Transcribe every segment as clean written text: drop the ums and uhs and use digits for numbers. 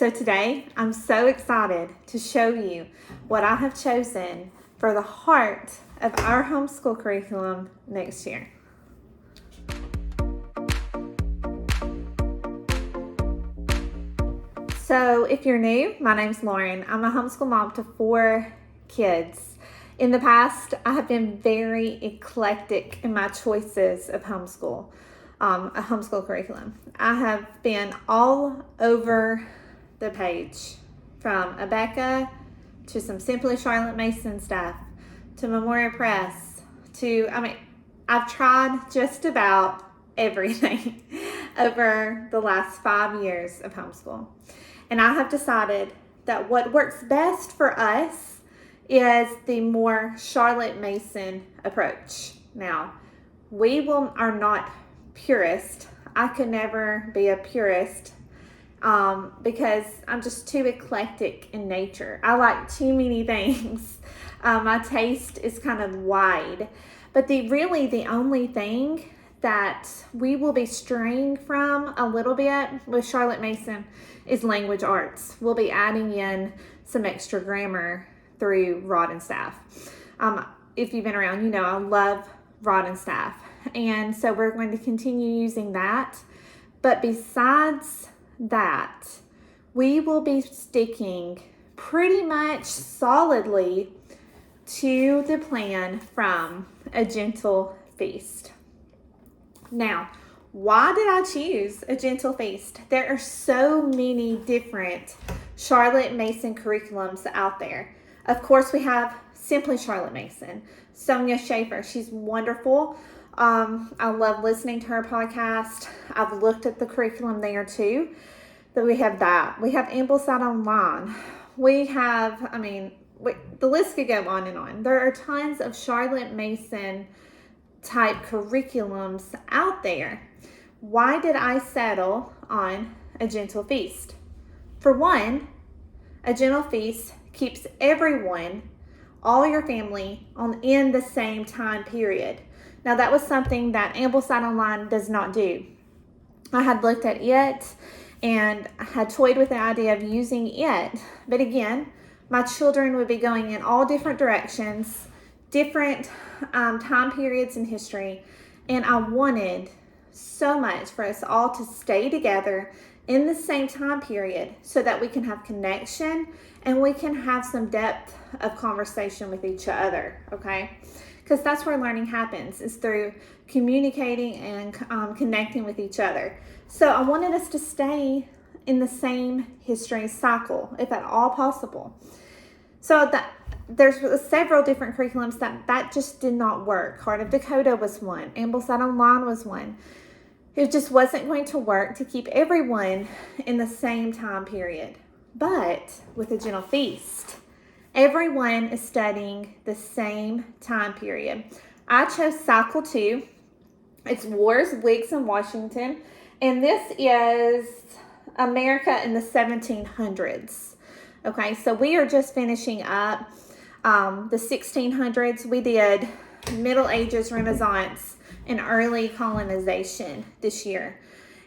So today, I'm so excited to show you what I have chosen for the heart of our homeschool curriculum next year. So if you're new, my name's Lauren. I'm a homeschool mom to 4 kids. In the past, I have been very eclectic in my choices of homeschool, a homeschool curriculum. I have been all over the page, from Abeka to some Simply Charlotte Mason stuff, to Memorial Press, I've tried just about everything over the last 5 years of homeschool. And I have decided that what works best for us is the more Charlotte Mason approach. Now, are not purist. I could never be a purist because I'm just too eclectic in nature. I like too many things. My taste is kind of wide. But the only thing that we will be straying from a little bit with Charlotte Mason is language arts. We'll be adding in some extra grammar through Rod and Staff. If you've been around, you know I love Rod and Staff. And so we're going to continue using that. But besides that, we will be sticking pretty much solidly to the plan from A Gentle Feast. Now, why did I choose A Gentle Feast? There are so many different Charlotte Mason curriculums out there. Of course, we have Simply Charlotte Mason. Sonia Schaefer, she's wonderful. I love listening to her podcast. I've looked at the curriculum there too. But we have that. We have Ambleside Online. We have, the list could go on and on. There are tons of Charlotte Mason type curriculums out there. Why did I settle on A Gentle Feast? For one, A Gentle Feast keeps everyone, all your family, in the same time period. Now that was something that Ambleside Online does not do. I had looked at it and had toyed with the idea of using it. But again, my children would be going in all different directions, different time periods in history. And I wanted so much for us all to stay together in the same time period so that we can have connection and we can have some depth of conversation with each other, okay? Because that's where learning happens, is through communicating and connecting with each other. So I wanted us to stay in the same history cycle, if at all possible. So there's several different curriculums that just did not work. Heart of Dakota was one. Ambleside Online was one. It just wasn't going to work to keep everyone in the same time period. But with A Gentle Feast, everyone is studying the same time period. I chose Cycle 2. It's Wars, Whigs, and Washington. And this is America in the 1700s. Okay, so we are just finishing up the 1600s. We did Middle Ages, Renaissance, and early colonization this year.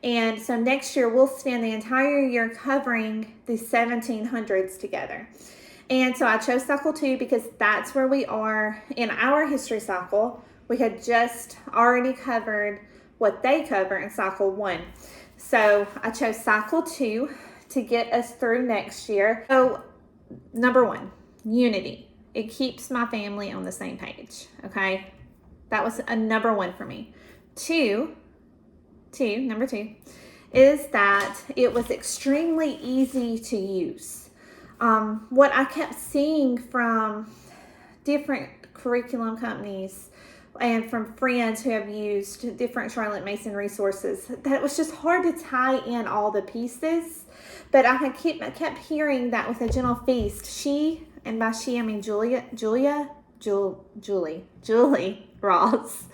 And so next year, we'll spend the entire year covering the 1700s together. And so I chose Cycle 2 because that's where we are in our history cycle. We had just already covered what they cover in Cycle 1. So I chose Cycle 2 to get us through next year. So number 1, unity. It keeps my family on the same page, okay? That was a number 1 for me. Number 2, is that it was extremely easy to use. What I kept seeing from different curriculum companies and from friends who have used different Charlotte Mason resources, that it was just hard to tie in all the pieces. But I kept hearing that with A Gentle Feast, and by she I mean Julie Ross,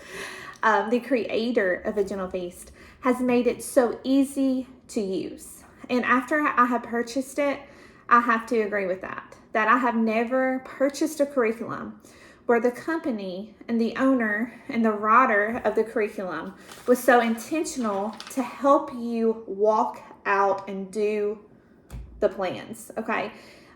the creator of A Gentle Feast, has made it so easy to use. And after I have purchased it, I have to agree with that I have never purchased a curriculum where the company and the owner and the writer of the curriculum was so intentional to help you walk out and do the plans, okay?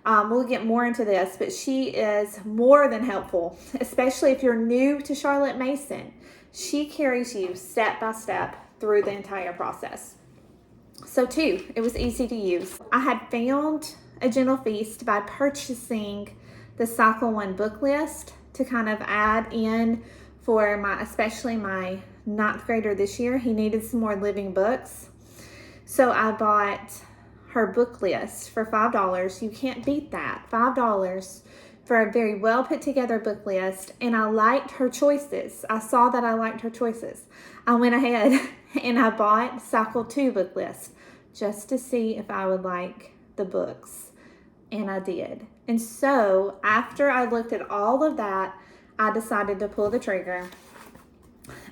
We'll get more into this, but she is more than helpful, especially if you're new to Charlotte Mason. She carries you step by step through the entire process. So 2, it was easy to use. I had found A Gentle Feast by purchasing the Cycle 1 book list to kind of add in for especially my 9th grader this year. He needed some more living books. So I bought her book list for $5. You can't beat that. $5 for a very well put together book list. And I liked her choices. I saw that I liked her choices. I went ahead and I bought Cycle 2 book list just to see if I would like the books. And I did. And so after I looked at all of that, I decided to pull the trigger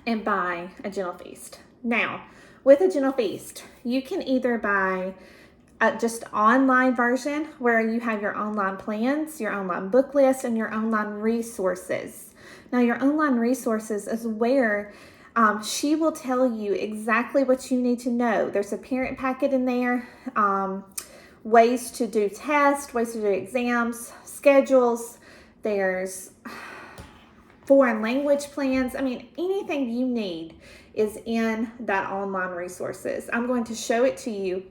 and buy A Gentle Feast. Now, with A Gentle Feast, you can either buy just online version where you have your online plans, your online book list, and your online resources. Now, your online resources is where she will tell you exactly what you need to know. There's a parent packet in there, ways to do tests, ways to do exams, schedules. There's foreign language plans. I mean, anything you need is in that online resources. I'm going to show it to you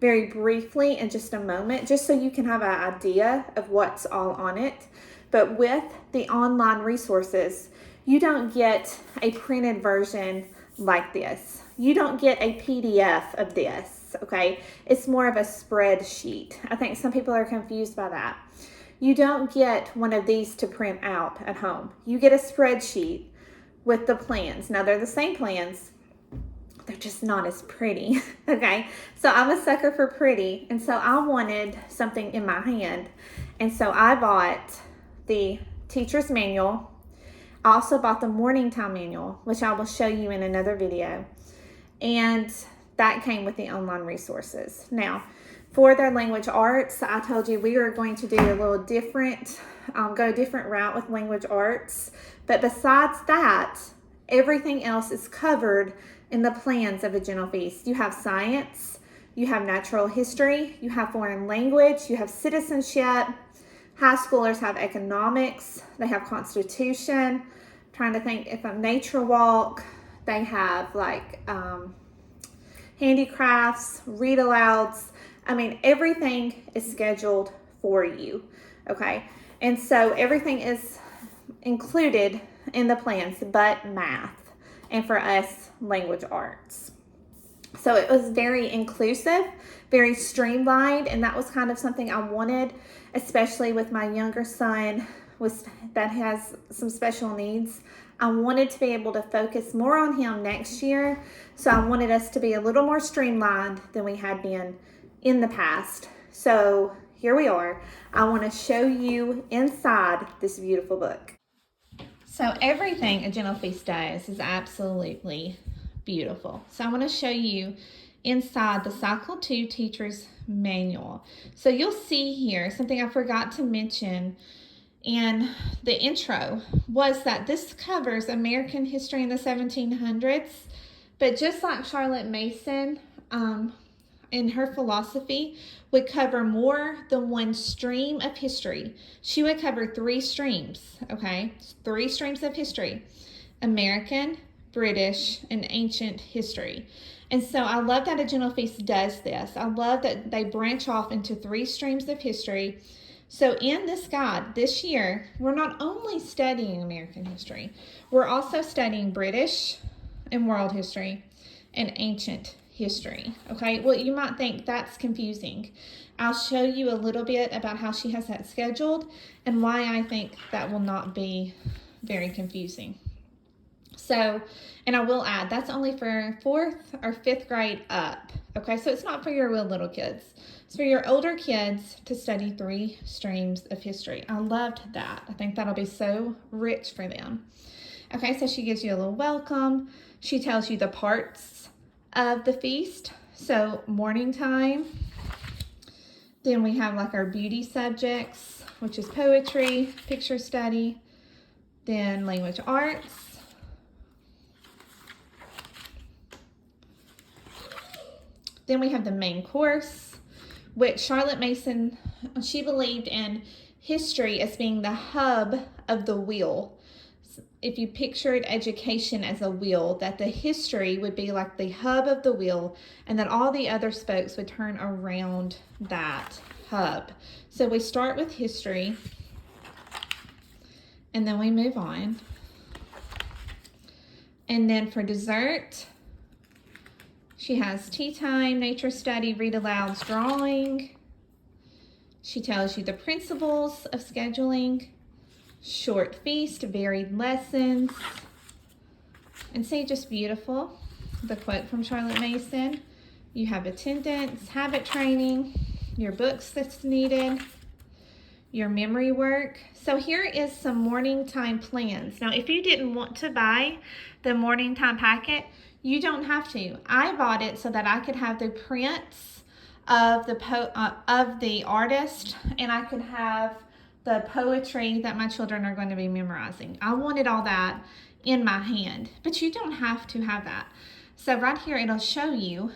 very briefly in just a moment, just so you can have an idea of what's all on it. But with the online resources, you don't get a printed version like this. You don't get a PDF of this, okay? It's more of a spreadsheet. I think some people are confused by that. You don't get one of these to print out at home. You get a spreadsheet with the plans. Now, they're the same plans. They're just not as pretty, okay? So I'm a sucker for pretty, and so I wanted something in my hand. And so I bought the teacher's manual. I also bought the morning time manual, which I will show you in another video. And that came with the online resources. Now, for their language arts, I told you we were going to do a little different, go a different route with language arts. But besides that, everything else is covered in the plans of A Gentle Feast. You have science, you have natural history, you have foreign language, you have citizenship. High schoolers have economics, they have constitution. I'm trying to think if a nature walk, they have like handicrafts, read alouds. I mean, everything is scheduled for you, okay? And so everything is included in the plans, but math, and for us, language arts. So it was very inclusive, very streamlined, and that was kind of something I wanted, especially with my younger son that has some special needs. I wanted to be able to focus more on him next year, so I wanted us to be a little more streamlined than we had been in the past. So here we are. I want to show you inside this beautiful book. So everything A Gentle Feast does is absolutely beautiful. So I want to show you inside the Cycle 2 Teacher's Manual. So you'll see here something I forgot to mention in the intro was that this covers American history in the 1700s, but just like Charlotte Mason, in her philosophy, would cover more than one stream of history. She would cover 3 streams, okay? 3 streams of history: American, British, and ancient history. And so I love that A Gentle Feast does this. I love that they branch off into 3 streams of history. So in this guide this year, we're not only studying American history, we're also studying British and world history and ancient history, okay? Well, you might think that's confusing. I'll show you a little bit about how she has that scheduled and why I think that will not be very confusing. So, and I will add, that's only for 4th or 5th grade up, okay? So it's not for your real little kids. It's for your older kids to study 3 streams of history. I loved that. I think that'll be so rich for them. Okay, so she gives you a little welcome. She tells you the parts of the feast. So morning time, then we have like our beauty subjects, which is poetry, picture study, then language arts, then we have the main course, which Charlotte Mason, she believed in history as being the hub of the wheel. If you pictured education as a wheel, that the history would be like the hub of the wheel, and that all the other spokes would turn around that hub. So we start with history, and then we move on. And then for dessert, she has tea time, nature study, read alouds, drawing. She tells you the principles of scheduling, short feast, varied lessons. And see, just beautiful. The quote from Charlotte Mason. You have attendance, habit training, your books that's needed, your memory work. So here is some morning time plans. Now, if you didn't want to buy the morning time packet, you don't have to. I bought it so that I could have the prints of the artist, and I could have the poetry that my children are going to be memorizing. I wanted all that in my hand, but you don't have to have that. So right here, it'll show you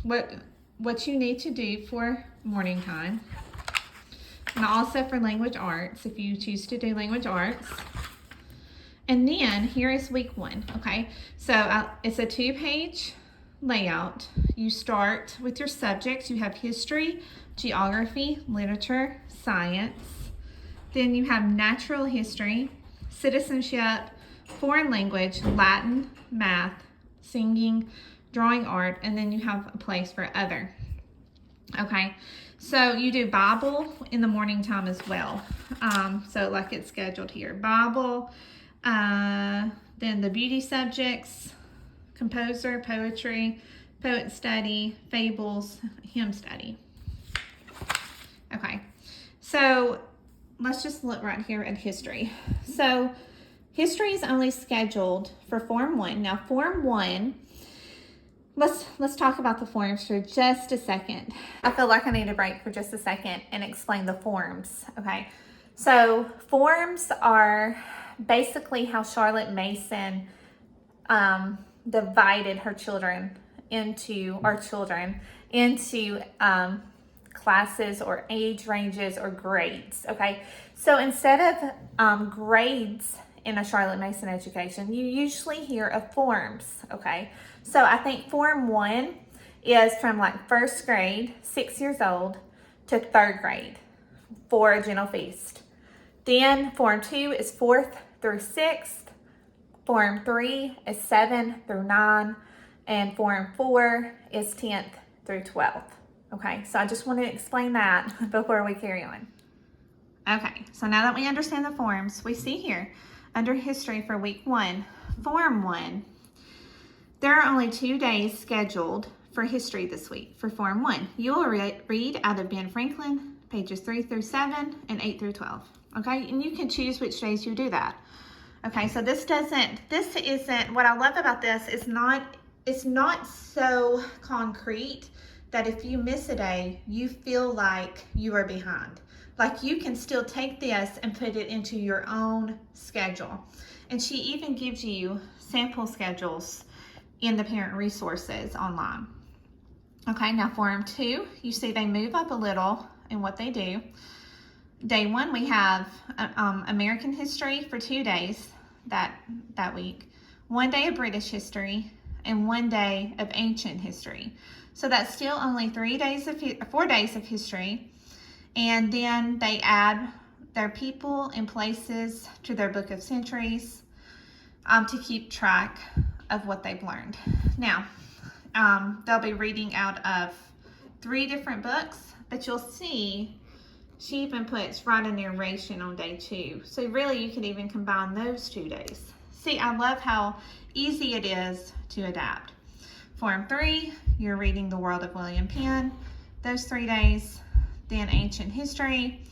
what you need to do for morning time, and also for language arts, if you choose to do language arts. And then here is week 1, okay? So it's a 2-page layout. You start with your subjects. You have history, geography, literature, science. Then you have natural history, citizenship, foreign language, Latin, math, singing, drawing art, and then you have a place for other. Okay, so you do Bible in the morning time as well. So like it's scheduled here, Bible, then the beauty subjects, composer, poetry, poet study, fables, hymn study. Okay, so let's just look right here at history. So history is only scheduled for Form 1. Now Form 1, let's talk about the forms for just a second. I feel like I need a break for just a second and explain the forms, okay? So forms are basically how Charlotte Mason divided our children into classes or age ranges or grades, okay? So instead of grades in a Charlotte Mason education, you usually hear of forms, okay? So I think Form 1 is from like 1st grade, 6 years old, to 3rd grade for a gentle feast. Then Form 2 is 4th through 6th. Form 3 is 7th through 9. And Form 4 is 10th through 12th. Okay, so I just want to explain that before we carry on. Okay, so now that we understand the forms, we see here under history for week 1, Form 1, there are only 2 days scheduled for history this week for Form 1. You will read out of Ben Franklin, pages 3 through 7 and 8 through 12. Okay, and you can choose which days you do that. Okay, so this isn't, what I love about this is it's not so concrete that if you miss a day, you feel like you are behind. Like you can still take this and put it into your own schedule. And she even gives you sample schedules in the parent resources online. Okay, now Form 2, you see they move up a little in what they do. Day 1, we have American history for 2 days that week. 1 day of British history and 1 day of ancient history. So that's still only 4 days of history. And then they add their people and places to their book of centuries to keep track of what they've learned. Now, they'll be reading out of 3 different books, but you'll see she even puts right a narration on day 2. So really you can even combine those 2 days. See, I love how easy it is to adapt. Form 3, you're reading The World of William Penn, those 3 days, then ancient history,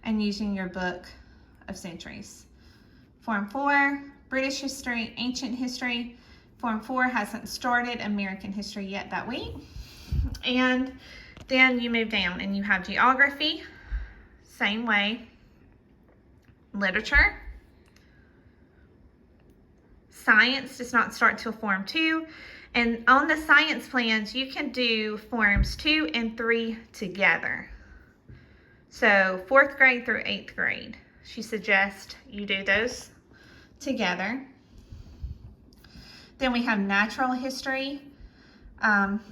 and using your book of centuries. Form 4, British history, ancient history. Form 4 hasn't started American history yet that week. And then you move down and you have geography, same way, literature. Science does not start till Form 2, And on the science plans, you can do forms 2 and 3 together. So 4th grade through 8th grade. She suggests you do those together. Then we have natural history,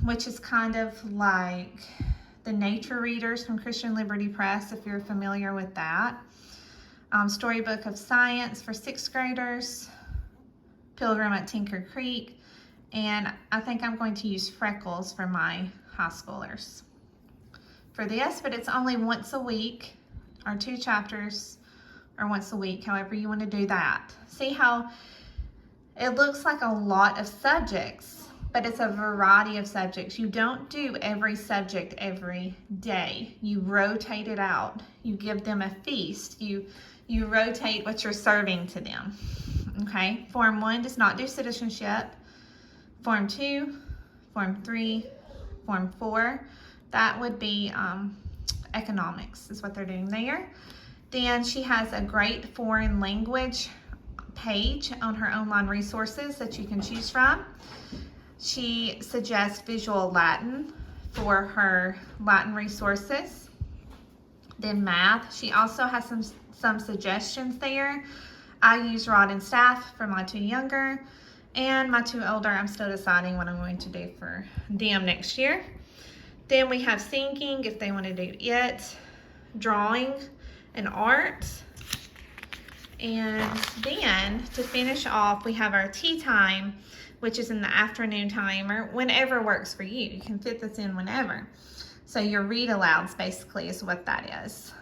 which is kind of like the nature readers from Christian Liberty Press, if you're familiar with that. Storybook of Science for 6th graders, Pilgrim at Tinker Creek, and I think I'm going to use Freckles for my high schoolers for this, but it's only once a week, or 2 chapters, or once a week, however you want to do that. See how it looks like a lot of subjects, but it's a variety of subjects. You don't do every subject every day. You rotate it out. You give them a feast. You rotate what you're serving to them. Okay, Form 1 does not do citizenship. Form 2, Form 3, Form 4, that would be economics is what they're doing there. Then she has a great foreign language page on her online resources that you can choose from. She suggests visual Latin for her Latin resources. Then math, she also has some suggestions there. I use Rod and Staff for my 2 younger, and my 2 older, I'm still deciding what I'm going to do for them next year. Then we have singing, if they want to do it, drawing and art. And then to finish off, we have our tea time, which is in the afternoon time, or whenever works for you. You can fit this in whenever. So your read alouds basically is what that is.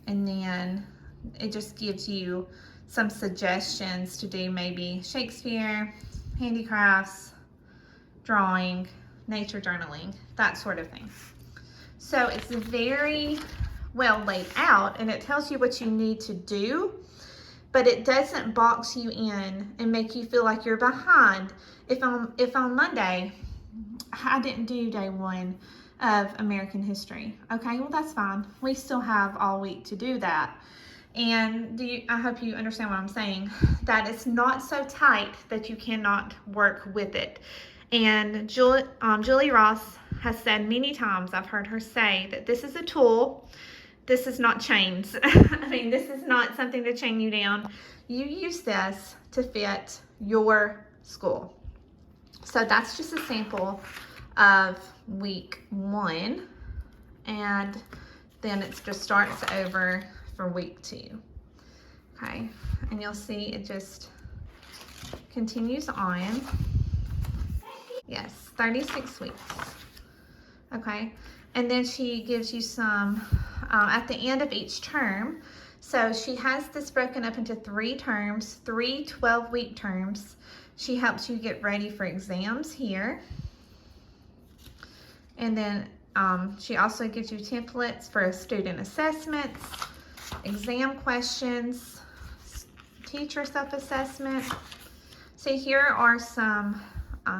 And then it just gives you some suggestions to do, maybe Shakespeare, handicrafts, drawing, nature journaling, that sort of thing. So it's very well laid out, and it tells you what you need to do, but it doesn't box you in and make you feel like you're behind. If on Monday I didn't do day 1 of American history, okay, well that's fine. We still have all week to do that. And I hope you understand what I'm saying, that it's not so tight that you cannot work with it. And Julie Ross has said many times, I've heard her say, that this is a tool. This is not chains. I mean, this is not something to chain you down. You use this to fit your school. So that's just a sample of week 1. And then it just starts over for week 2. Okay, and you'll see it just continues on. Yes, 36 weeks. Okay, and then she gives you some at the end of each term. So she has this broken up into 3 terms, 3 12-week terms. She helps you get ready for exams here. And then she also gives you templates for student assessments, exam questions, teacher self-assessment. So here are some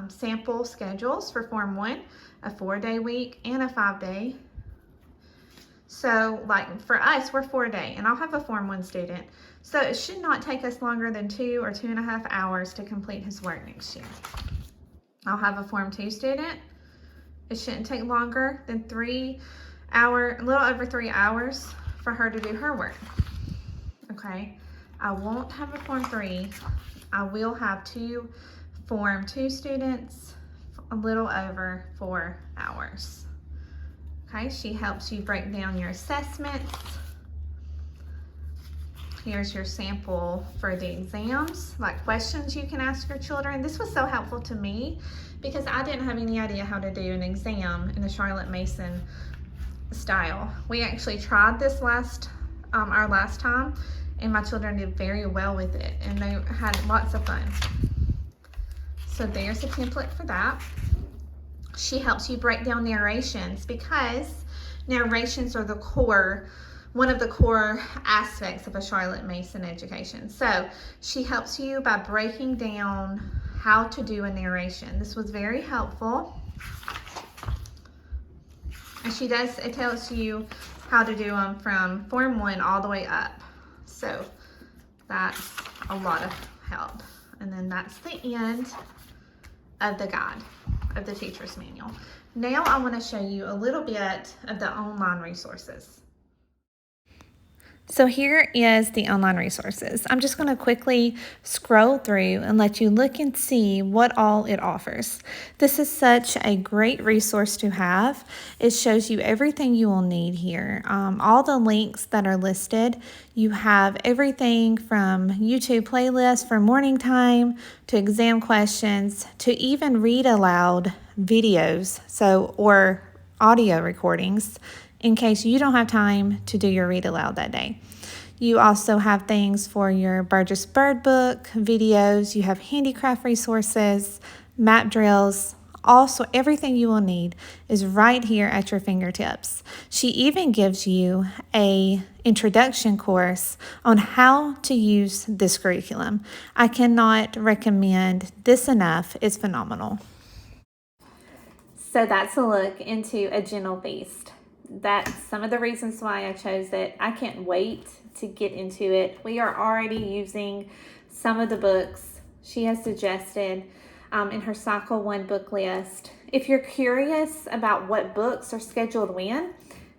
sample schedules for Form 1, a 4-day week and a 5-day. So like for us, we're 4-day, and I'll have a Form 1 student. So it should not take us longer than 2 or 2.5 hours to complete his work next year. I'll have a Form 2 student. It shouldn't take longer than a little over 3 hours for her to do her work. Okay, I won't have a Form 3. I will have 2 Form 2 students, a little over 4 hours. Okay, she helps you break down your assessments. Here's your sample for the exams, like questions you can ask your children. This was so helpful to me because I didn't have any idea how to do an exam in the Charlotte Mason style. We actually tried this our last time, and my children did very well with it, and they had lots of fun. So there's a template for that. She helps you break down narrations, because narrations are one of the core aspects of a Charlotte Mason education. So she helps you by breaking down how to do a narration. This was very helpful. And it tells you how to do them from Form 1 all the way up. So that's a lot of help. And then that's the end of the guide, of the teacher's manual. Now I want to show you a little bit of the online resources. So here is the online resources. I'm just going to quickly scroll through and let you look and see what all it offers. This is such a great resource to have. It shows you everything you will need here. All the links that are listed, you have everything from YouTube playlists for morning time to exam questions to even read aloud videos, or audio recordings, in case you don't have time to do your read aloud that day. You also have things for your Burgess Bird book, videos, you have handicraft resources, map drills. Also, everything you will need is right here at your fingertips. She even gives you an introduction course on how to use this curriculum. I cannot recommend this enough. It's phenomenal. So that's a look into A Gentle Beast. That's some of the reasons why I chose it. I can't wait to get into it. We are already using some of the books she has suggested in her Cycle 1 book list. If you're curious about what books are scheduled when,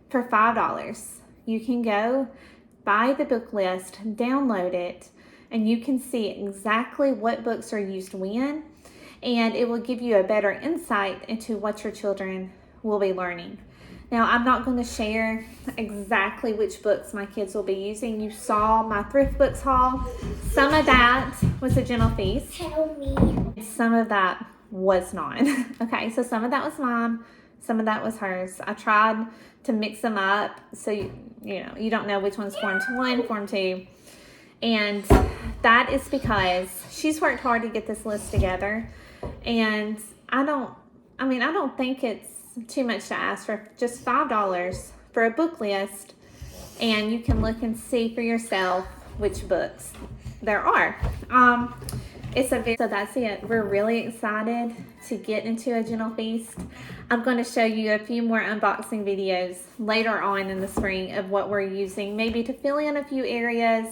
for $5, you can go buy the book list, download it, and you can see exactly what books are used when, and it will give you a better insight into what your children will be learning. Now, I'm not going to share exactly which books my kids will be using. You saw my thrift books haul. Some of that was A Gentle Feast. Tell me. Some of that was not. Okay, so some of that was mine. Some of that was hers. I tried to mix them up so you don't know which one's Form 1, Form 2. And that is because she's worked hard to get this list together. And I don't think it's too much to ask for just $5 for a book list, and you can look and see for yourself which books there are. So that's it. We're really excited to get into A Gentle Feast. I'm going to show you a few more unboxing videos later on in the spring of what we're using, maybe to fill in a few areas,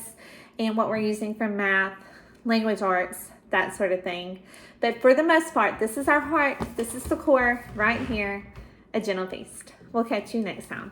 and what we're using from math, language arts, that sort of thing. But for the most part, this is our heart. This is the core right here, A Gentle Feast. We'll catch you next time.